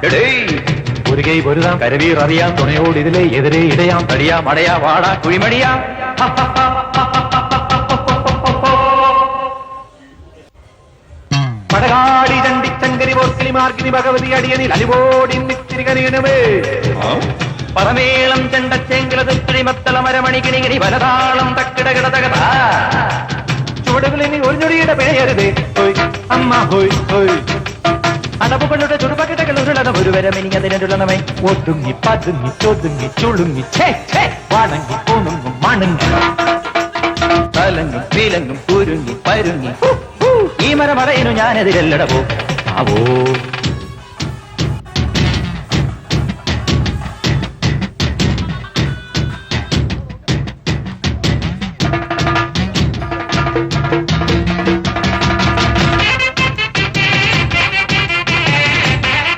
ഒരു കൈ പൊരുതാം കരവീർ അറിയാം തുണയോട് ഇതിലെ എതിരെ ഇടയാം തടിയാം അടയാ വാടാ കുഴിമടിയാ പടകാളി ചണ്ടിച്ചങ്കരി പോർക്കിലി മാർഗിനി ഭഗവതി അടിയനിൽ അലിവോടി നിത്തിരികനീണമേ പരമേളം ചെണ്ടച്ചെങ്കിലതുമത്തള മരമണികിണികിണി വലതാളം തക്കിടകിടതകത ചുവടുകളിൽ ഒരു ഞൊടിയുടെ പിഴയരുതേ ഹോയ് അമ്മ ഹോയ് ഹോയ് അടവുകളുടെ ചുടുപകിടകൾ ഉരുളത ഒരുവരമെനിയതിനുള്ളമേ ഒതുങ്ങി പതുങ്ങി ചൊതുങ്ങി ചുളുങ്ങി വണങ്ങി പൂണുങ്ങും മണങ്ങി തലങ്ങും വിലങ്ങും കുരുങ്ങി പരുങ്ങി ഈ മരമറയിനു ഞാനെതിരല്ലടവോ ആവോ